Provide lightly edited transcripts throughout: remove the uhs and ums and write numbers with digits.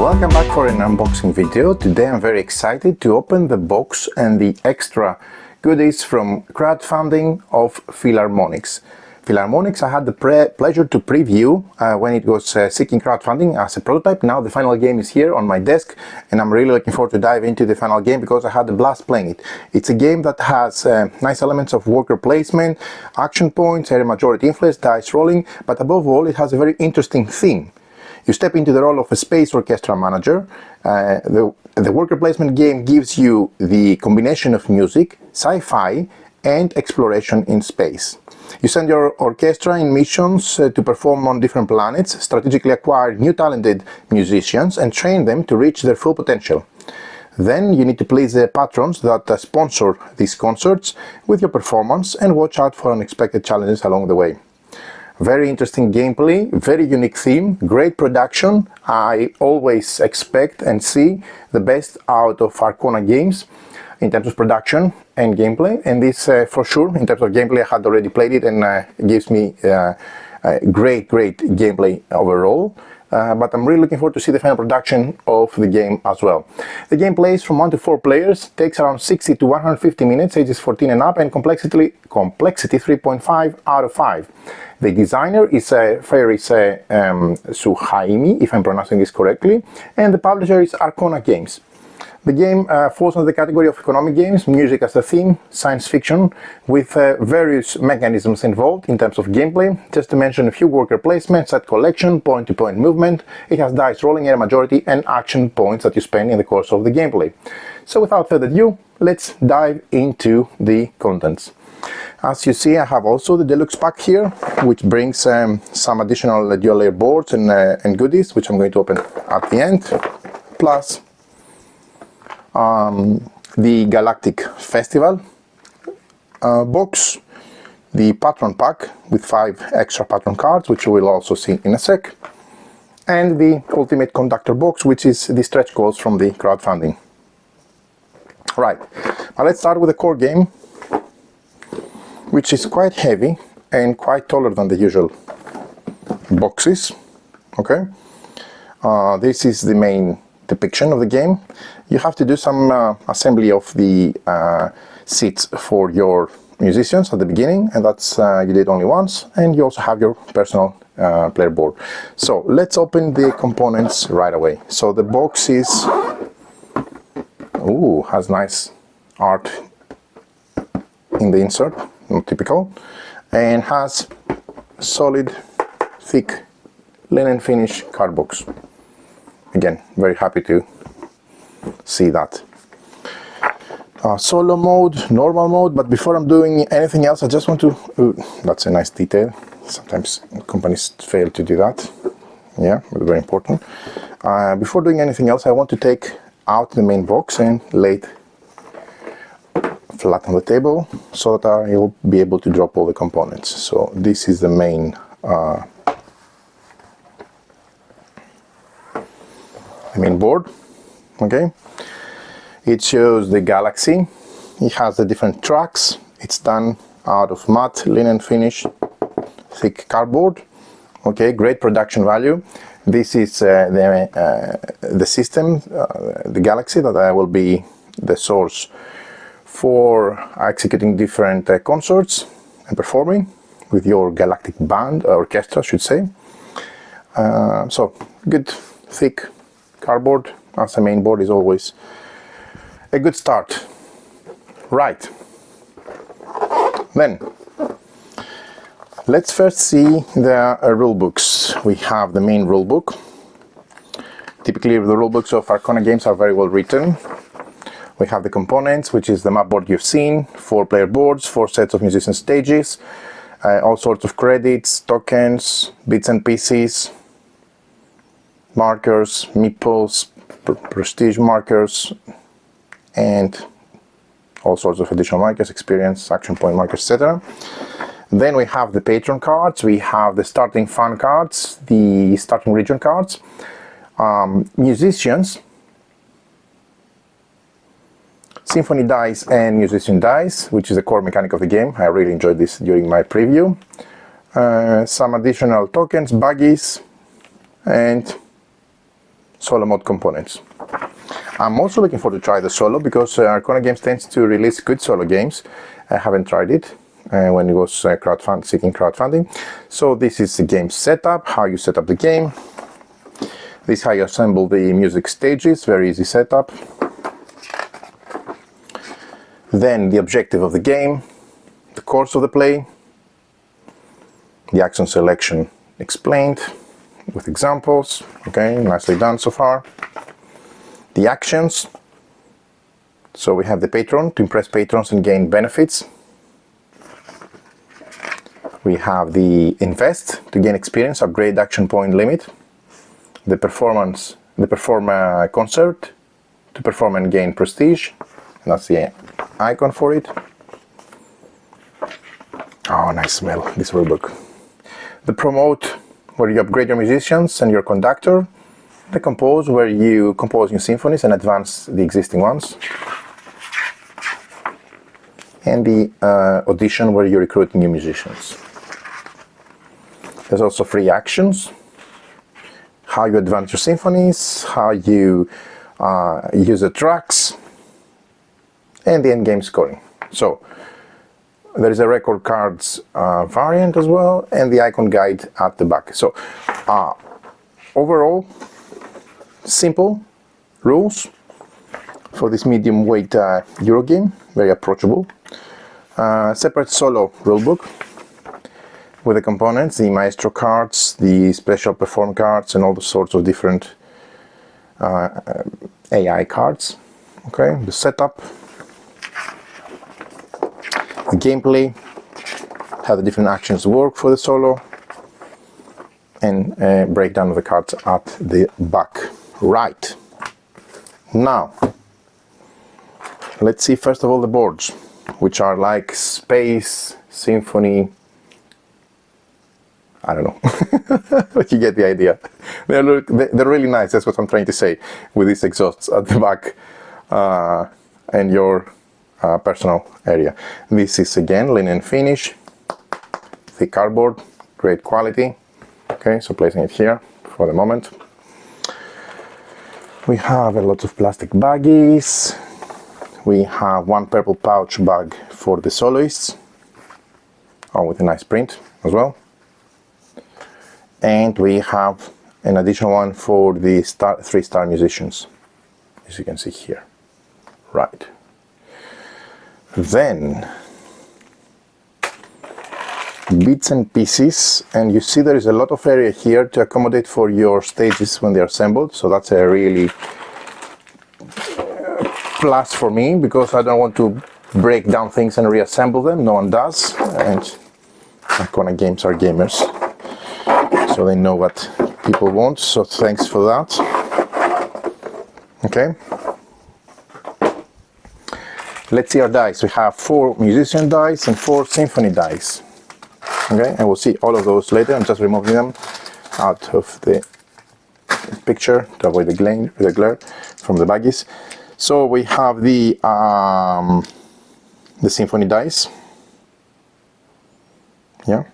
Welcome back for an unboxing video. Today I'm very excited to open the box and the extra goodies from crowdfunding of Philharmonix. Philharmonix I had the pleasure to preview when it was seeking crowdfunding as a prototype. Now the final game is here on my desk and I'm really looking forward to dive into the final game because I had a blast playing it. It's a game that has nice elements of worker placement, action points, area majority influence, dice rolling, but above all it has a very interesting theme. You step into the role of a space orchestra manager. The worker placement game gives you the combination of music, sci-fi, and exploration in space. You send your orchestra in missions to perform on different planets, strategically acquire new talented musicians, and train them to reach their full potential. Then you need to please the patrons that sponsor these concerts with your performance and watch out for unexpected challenges along the way. Very interesting gameplay, very unique theme, great production. I always expect and see the best out of Arcona games in terms of production and gameplay, and this for sure, in terms of gameplay, I had already played it and it gives me great gameplay overall. But I'm really looking forward to see the final production of the game as well. The game plays from 1 to 4 players, takes around 60 to 150 minutes, ages 14 and up, and complexity 3.5 out of 5. The designer is Faris Suhaimi, if I'm pronouncing this correctly, and the publisher is Arcona Games. The game falls under the category of economic games, music as a theme, science fiction, with various mechanisms involved in terms of gameplay. Just to mention a few: worker placement, set collection, point-to-point movement. It has dice rolling, area majority, and action points that you spend in the course of the gameplay. So without further ado, let's dive into the contents. As you see, I have also the deluxe pack here, which brings some additional dual layer boards and goodies, which I'm going to open at the end, plus the Galactic Festival box, the patron pack with 5 extra patron cards, which you will also see in a sec, and the Ultimate Conductor box, which is the stretch goals from the crowdfunding. Right, now let's start with the core game, which is quite heavy and quite taller than the usual boxes. Okay, this is the main depiction of the game. You have to do some assembly of the seats for your musicians at the beginning, and that's you did only once, and you also have your personal player board. So let's open the components right away. So the box is has nice art in the insert, not typical, and has solid thick linen finish card box. Again, very happy to see that. Solo mode, normal mode, but before I'm doing anything else, I just want to, that's a nice detail. Sometimes companies fail to do that. Yeah, but very important. Before doing anything else, I want to take out the main box and lay it flat on the table so that I will be able to drop all the components. So this is the main board. Okay, it shows the Galaxy. It has the different tracks. It's done out of matte linen finish, thick cardboard. Okay, great production value. This is the system, the Galaxy, that will be the source for executing different concerts and performing with your galactic band, orchestra, I should say. So good thick cardboard as a main board is always a good start. Right, then let's first see the rule books. We have the main rule book. Typically the rule books of Arcona games are very well written. We have the components, which is the map board you've seen, 4 player boards, 4 sets of musician stages, all sorts of credits, tokens, bits and pieces, markers, meeples, prestige markers, and all sorts of additional markers, experience, action point markers, etc. Then we have the patron cards, we have the starting fun cards, the starting region cards, musicians, symphony dice and musician dice, which is the core mechanic of the game. I really enjoyed this during my preview. Some additional tokens, buggies, and solo mode components. I'm also looking forward to try the solo because Arcona Games tends to release good solo games. I haven't tried it when it was seeking crowdfunding. So this is the game setup, how you set up the game. This is how you assemble the music stages, very easy setup. Then the objective of the game, the course of the play, the action selection explained with examples. Okay, nicely done so far. The actions, so we have the patron to impress patrons and gain benefits. We have the invest to gain experience, upgrade action point limit. The perform concert to perform and gain prestige. And that's the icon for it. Oh, nice smell, this rulebook. The promote, where you upgrade your musicians and your conductor. The compose, where you compose new symphonies and advance the existing ones. And the audition, where you recruit new musicians. There's also free actions, how you advance your symphonies, how you use the tracks, and the endgame scoring. So there is a record cards variant as well, and the icon guide at the back. So overall, simple rules for this medium weight Euro game, very approachable. Separate solo rulebook with the components, the maestro cards, the special perform cards, and all the sorts of different AI cards. Okay, the setup, the gameplay, how the different actions work for the solo, and breakdown of the cards at the back. Right, now let's see first of all the boards, which are like Space, Symphony, I don't know, but you get the idea. They're really nice, that's what I'm trying to say, with these exhausts at the back and your personal area. This is again linen finish, thick cardboard, great quality. Okay, so placing it here for the moment. We have a lot of plastic baggies. We have one purple pouch bag for the soloists, with a nice print as well. And we have an additional one for the 3-star musicians, as you can see here. Right. Then bits and pieces, and you see there is a lot of area here to accommodate for your stages when they're assembled, so that's a really plus for me, because I don't want to break down things and reassemble them. No one does, and Arcona Games are gamers, so they know what people want, so thanks for that. Okay, let's see our dice. We have 4 musician dice and 4 symphony dice. Okay, and we'll see all of those later. I'm just removing them out of the picture to avoid the glare from the baggies. So we have the symphony dice. Yeah.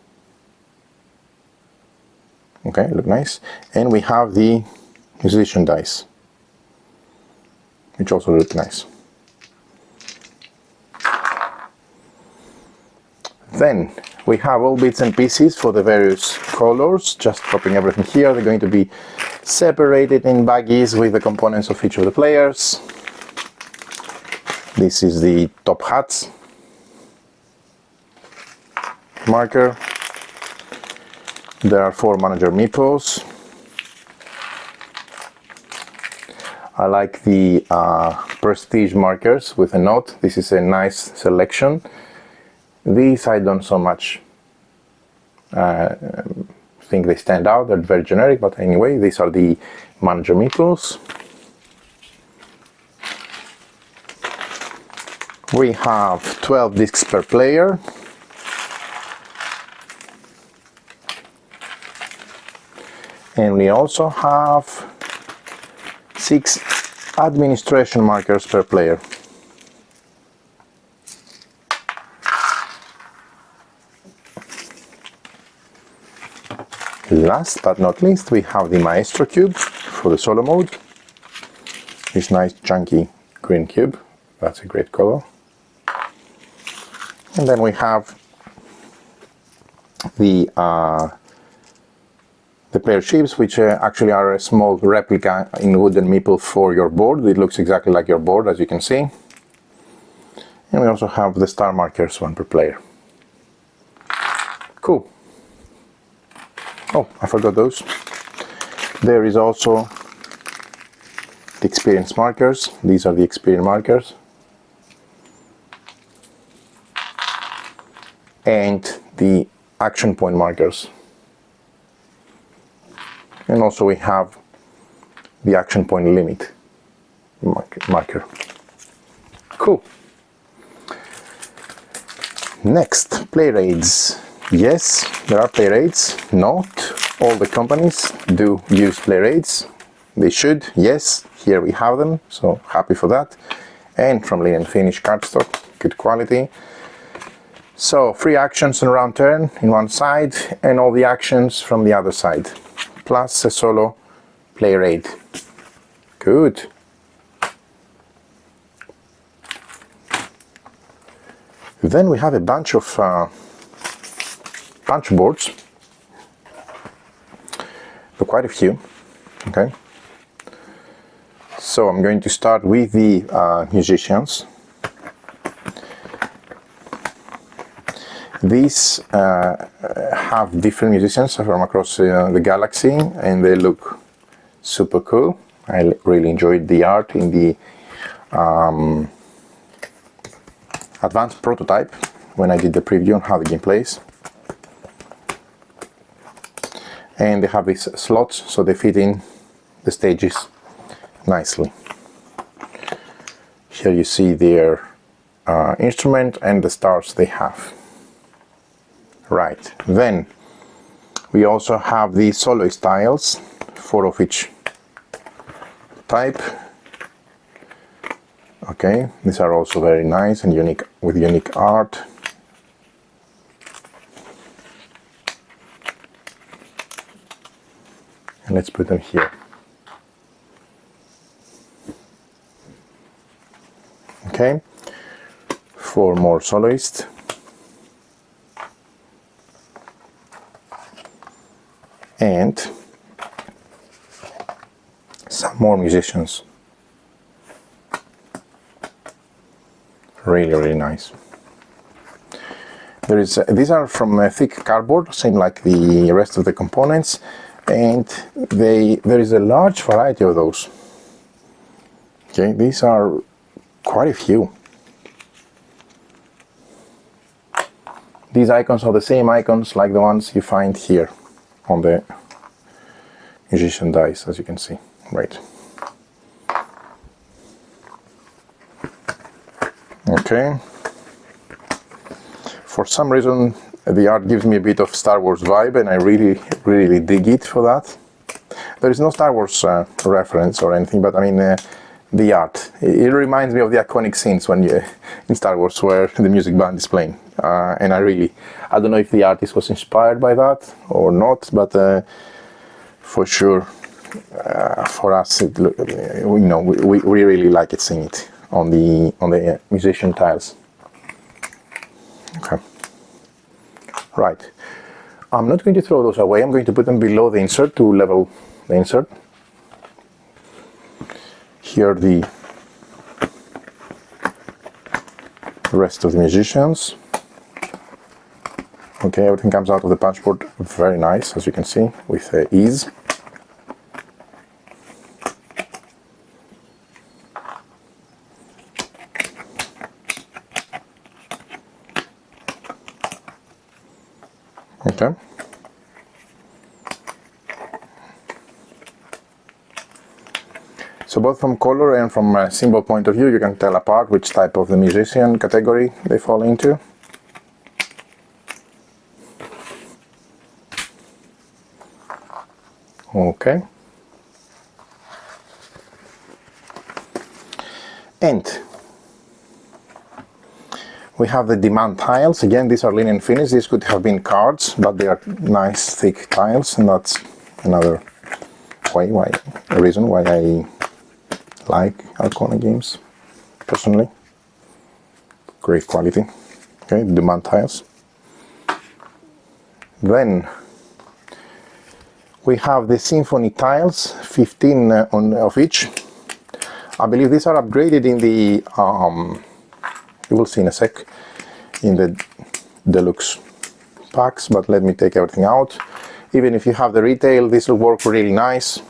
Okay, look nice. And we have the musician dice, which also look nice. Then we have all bits and pieces for the various colors, just dropping everything here. They're going to be separated in baggies with the components of each of the players. This is the top hats marker. There are 4 manager meeples. I like the prestige markers with a note. This is a nice selection. These I don't so much think they stand out. They're very generic, but anyway, these are the manager meeples. We have 12 discs per player. And we also have 6 administration markers per player. Last but not least, we have the Maestro Cube for the solo mode. this nice chunky green cube. That's a great color. And then we have the player chips, which actually are a small replica in wooden meeple for your board. It looks exactly like your board, as you can see. And we also have the star markers, one per player. Cool. Oh, I forgot those. There is also the experience markers. These are the experience markers. And the action point markers. And also we have the action point limit marker. Cool. Next, player aids. Yes, there are player aids. Not all the companies do use player aids. They should. Yes, here we have them, so happy for that. And from linen finish cardstock, good quality. So 3 actions and round turn in one side, and all the actions from the other side, plus a solo player aid. Good. Then we have a bunch of punch boards, so quite a few. Okay. So I'm going to start with the musicians. These have different musicians from across the galaxy, and they look super cool. I really enjoyed the art in the advanced prototype when I did the preview on how the game plays. And they have these slots, so they fit in the stages nicely. Here you see their instrument and the stars they have. Right, then we also have the soloist tiles, 4 of each type. Okay, these are also very nice and unique, with unique art. And let's put them here. Okay, 4 more soloists. And some more musicians. Really, really nice. There is these are from thick cardboard, same like the rest of the components, and there is a large variety of those. Okay, these are quite a few. These icons are the same icons like the ones you find here on the musician dice, as you can see. Right. Okay. For some reason the art gives me a bit of Star Wars vibe, and I really dig it for that. There is no Star Wars reference or anything, but I mean the art. It reminds me of the iconic scenes when you in Star Wars where the music band is playing. And I don't know if the artist was inspired by that or not, but for sure, for us, we really like it, seeing it on the musician tiles. Okay. Right. I'm not going to throw those away. I'm going to put them below the insert to level the insert. Here the rest of the musicians. Okay, everything comes out of the punch board very nice, as you can see, with ease. Okay. So both from color and from a symbol point of view, you can tell apart which type of the musician category they fall into. Okay. And we have the demand tiles. Again, these are linen finish. These could have been cards, but they are nice thick tiles, and that's another reason why I like Arcona games, personally. Great quality. Okay, demand tiles. Then we have the Symphony tiles, 15 of each. I believe these are upgraded in the, you will see in a sec, in the deluxe packs, but let me take everything out. Even if you have the retail, this will work really nice,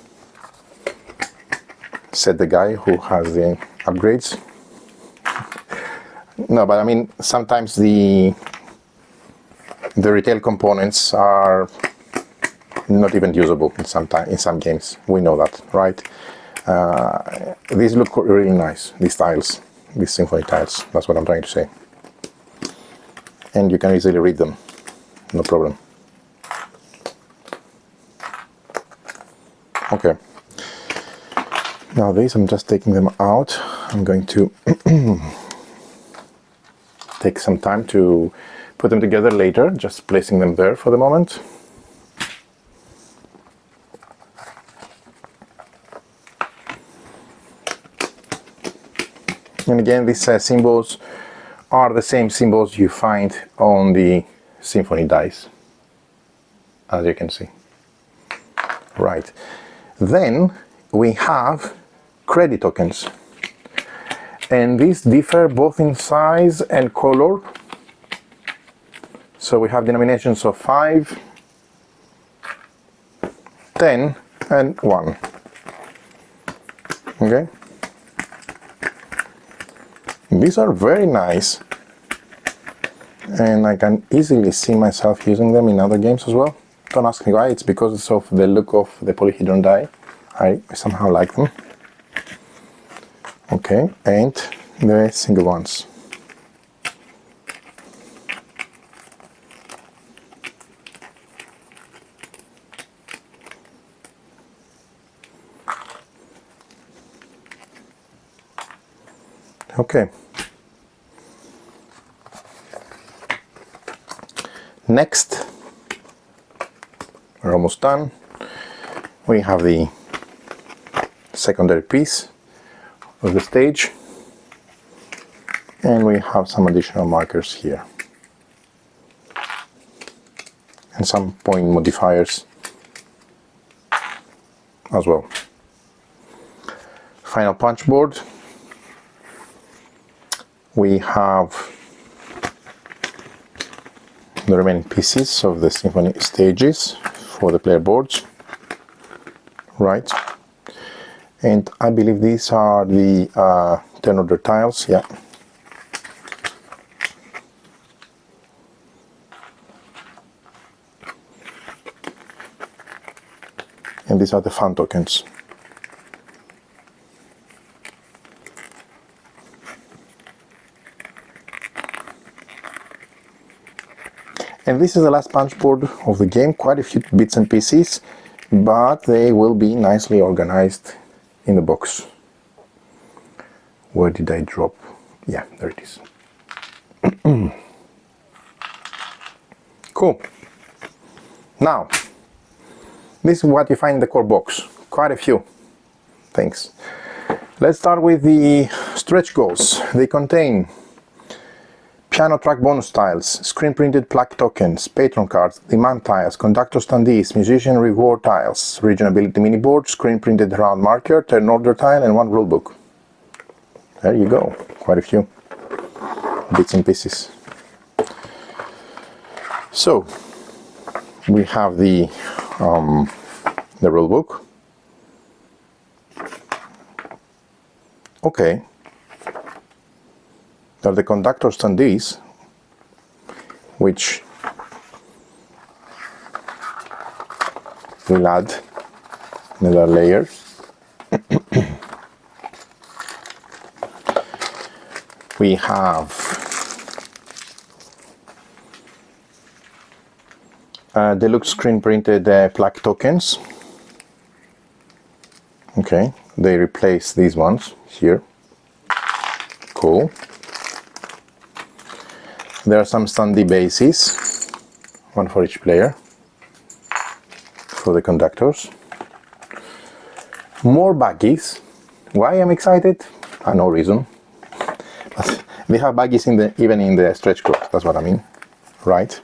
said the guy who has the upgrades. No, but I mean, sometimes the retail components are not even usable in some games. We know that, right? These look really nice, these tiles, these Symphony tiles. That's what I'm trying to say. And you can easily read them, no problem. Okay. Now these, I'm just taking them out. I'm going to take some time to put them together later, just placing them there for the moment. And again, these symbols are the same symbols you find on the Symphony dice, as you can see. Right. Then we have credit tokens. And these differ both in size and color. So we have denominations of 5, 10, and 1. Okay? These are very nice. And I can easily see myself using them in other games as well. Don't ask me why, it's because of the look of the polyhedron die. I somehow like them. Okay, and the single ones. Okay. Next, we're almost done. We have the secondary piece of the stage, and we have some additional markers here and some point modifiers as well. Final punch board. We have the remaining pieces of the Symphony stages for the player boards, right? And I believe these are the turn order tiles, yeah. And these are the fun tokens. And this is the last punch board of the game, quite a few bits and pieces, but they will be nicely organized in the box. Where did I drop? Yeah, there it is. Cool. Now, this is what you find in the core box. Quite a few things. Let's start with the stretch goals. They contain piano track bonus tiles, screen printed plaque tokens, patron cards, demand tiles, conductor standees, musician reward tiles, regionability mini board, screen printed round marker, turn order tile, and one rulebook. There you go, quite a few bits and pieces. So we have the rulebook. Okay. There are the conductor standees, which will add another layer. We have deluxe screen printed plaque tokens. Okay, they replace these ones here. Cool. There are some standee bases, one for each player, for the conductors. More baggies Why I'm excited? No reason. But they have baggies even in the stretch goals, that's what I mean. Right.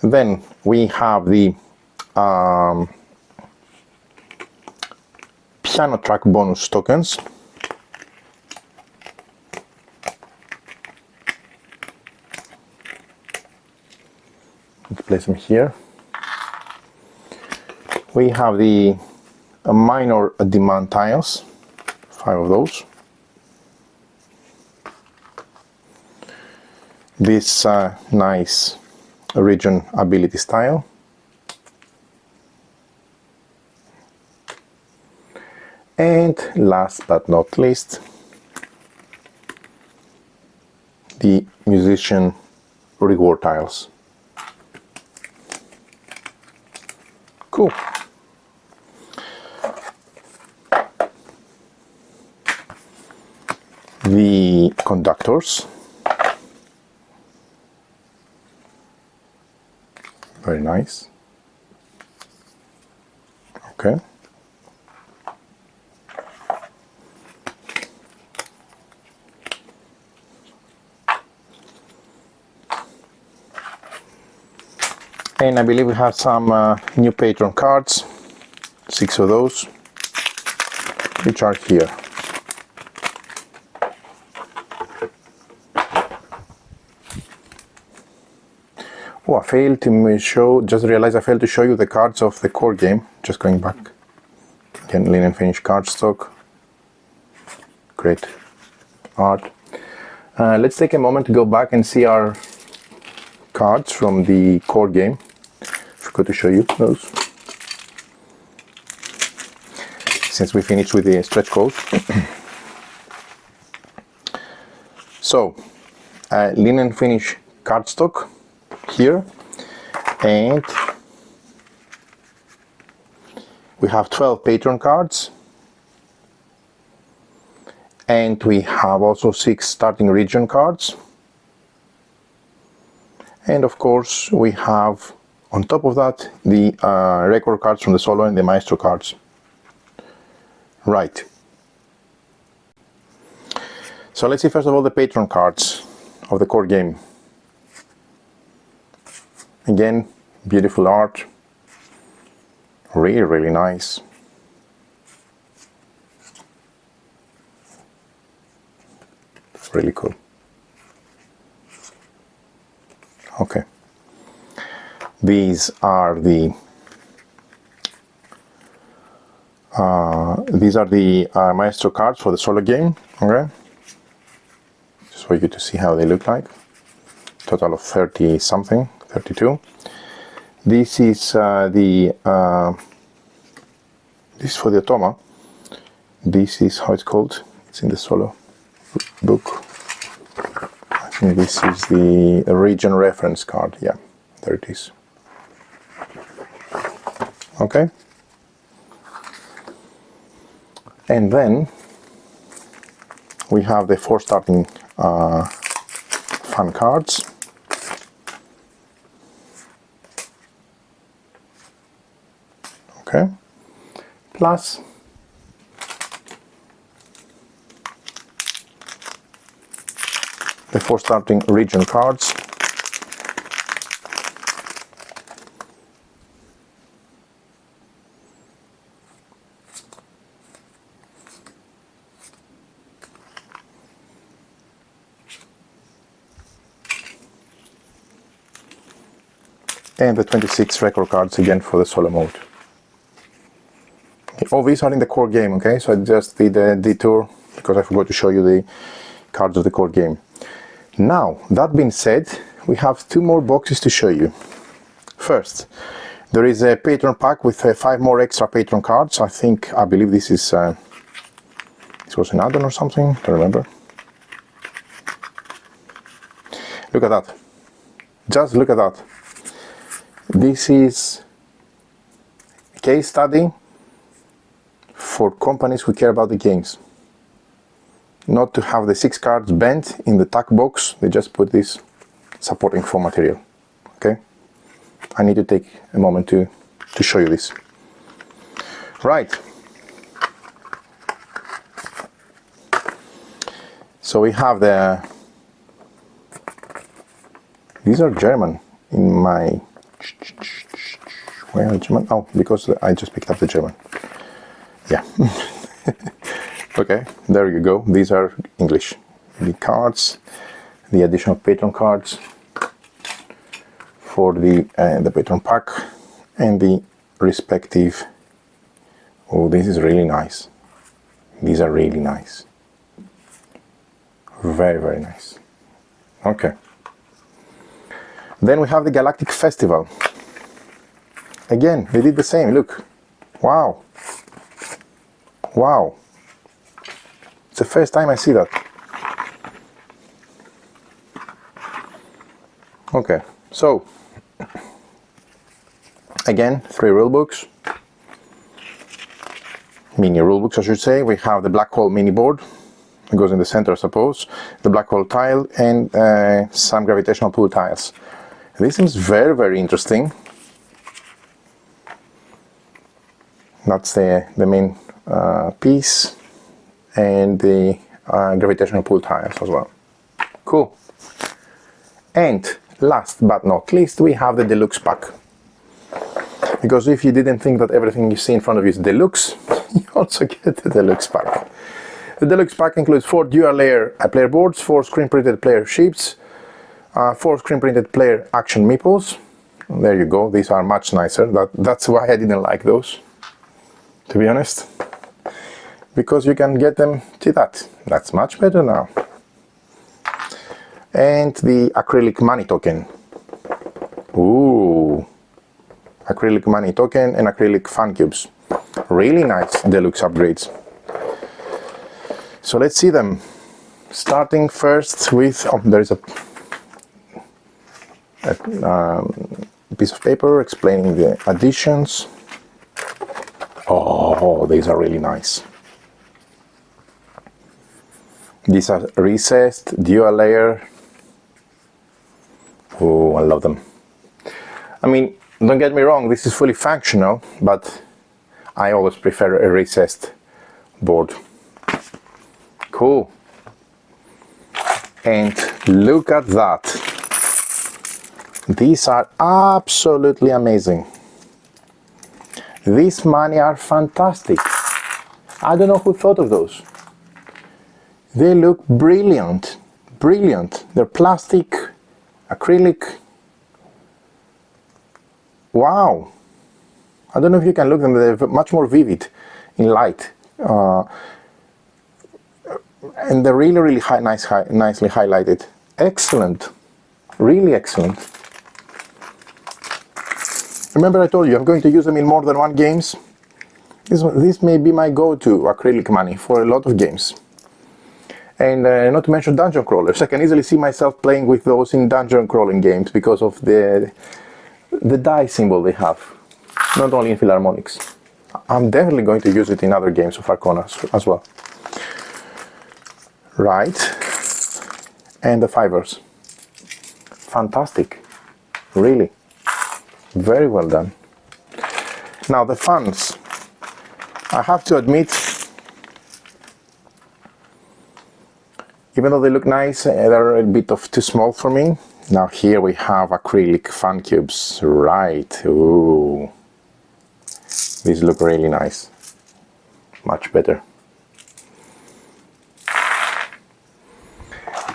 Then we have the piano track bonus tokens. Let's place them here. We have the minor demand tiles, 5 of those. This nice region ability style. And last but not least, the musician reward tiles. Cool. The conductors. Very nice. Okay. And I believe we have some new patron cards, 6 of those, which are here. Oh, I failed to show, just realized I failed to show you the cards of the core game. Just going back. Again, linen finish cardstock. Great art. Let's take a moment to go back and see our cards from the core game. Forgot to show you those. Since we finished with the stretch goals. So, linen finish cardstock here, and we have 12 patron cards, and we have also 6 starting region cards, and of course we have on top of that the record cards from the solo and the maestro cards. Right, so let's see first of all the patron cards of the core game. Again, beautiful art, really nice. Really cool. Okay, these are the maestro cards for the solo game. Okay, just for you to see how they look like. Total of 30 something. 32. This is this is for the automa. This is how it's called. It's in the solo book. I think this is the region reference card. Yeah, there it is. Okay. And then we have the 4 starting fun cards. Okay, plus the 4 starting region cards. And the 26 record cards again for the solo mode. All these are in the core game, okay? So I just did a detour because I forgot to show you the cards of the core game. Now, that being said, we have 2 more boxes to show you. First, there is a patron pack with 5 more extra patron cards. I believe this is, this was an add-on or something, don't remember. Look at that. Just look at that. This is a case study for companies who care about the games. Not to have the 6 cards bent in the tack box, they just put this supporting foam material. Okay? I need to take a moment to show you this. Right. So we have these are German in my, where are German? Oh, because I just picked up the German. Yeah. Okay, there you go. These are English. The cards, the additional patron cards for the patron pack, and the respective. Oh, this is really nice. These are really nice. Very, very nice. Okay. Then we have the Galactic Festival. Again, they did the same. Look. Wow. Wow. It's the first time I see that. Okay, so again, 3 rulebooks. Mini rulebooks, I should say. We have the black hole mini board. It goes in the center, I suppose. The black hole tile and some gravitational pull tiles. This seems very, very interesting. That's the main piece, and the gravitational pull tiles as well. Cool. And last but not least, we have the deluxe pack. Because if you didn't think that everything you see in front of you is deluxe, you also get the deluxe pack. The deluxe pack includes 4 dual layer player boards, 4 screen printed player sheets, 4 screen printed player action meeples. There you go, these are much nicer. That's why I didn't like those, to be honest. Because you can get them to that. That's much better now. And the acrylic money token. Ooh. Acrylic money token and acrylic fun cubes. Really nice deluxe upgrades. So let's see them. Starting first with, oh, there is a piece of paper explaining the additions. Oh, these are really nice. These are recessed, dual layer. Oh, I love them. I mean, don't get me wrong, this is fully functional, but I always prefer a recessed board. Cool. And look at that. These are absolutely amazing. These money are fantastic. I don't know who thought of those. They look brilliant. Brilliant. They're plastic, acrylic. Wow. I don't know if you can look at them, they're much more vivid in light. And they're really, really nicely highlighted. Excellent. Really excellent. Remember I told you I'm going to use them in more than one games? This may be my go-to acrylic money for a lot of games. And not to mention dungeon crawlers. I can easily see myself playing with those in dungeon crawling games because of the die symbol they have. Not only in Philharmonix. I'm definitely going to use it in other games of Arcona as well. Right. And the fivers. Fantastic. Really. Very well done. Now the funds. I have to admit, even though they look nice, they're a bit too small for me. Now here we have acrylic fun cubes. Right. Ooh. These look really nice. Much better.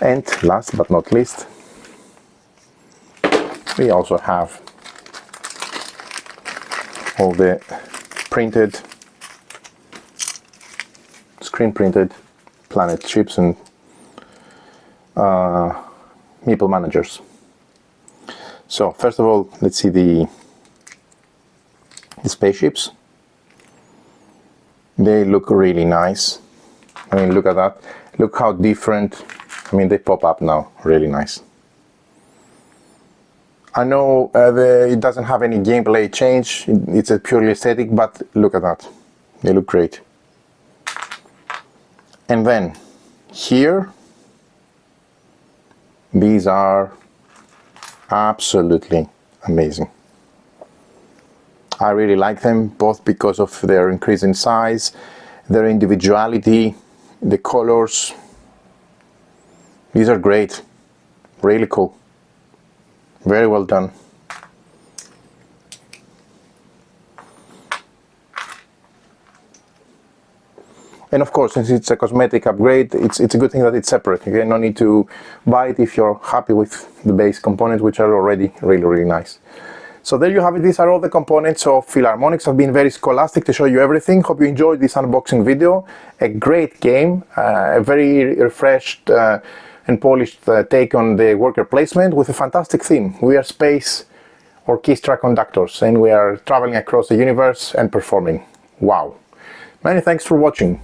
And last but not least, we also have all the printed, screen printed planet ships and meeple managers. So first of all, let's see the spaceships. They look really nice. I mean, look at that. Look how different. I mean, they pop up now. Really nice. I know it doesn't have any gameplay change. It's a purely aesthetic, but look at that. They look great. And then here, these are absolutely amazing. I really like them, both because of their increase in size, their individuality, the colors. These are great. Really cool. Very well done. And of course, since it's a cosmetic upgrade, it's a good thing that it's separate. Okay, no need to buy it if you're happy with the base components, which are already really nice. So there you have it. These are all the components of Philharmonix. I've been very scholastic to show you everything. Hope you enjoyed this unboxing video. A great game, a very refreshed and polished take on the worker placement with a fantastic theme. We are space orchestra conductors and we are traveling across the universe and performing. Wow. Many thanks for watching.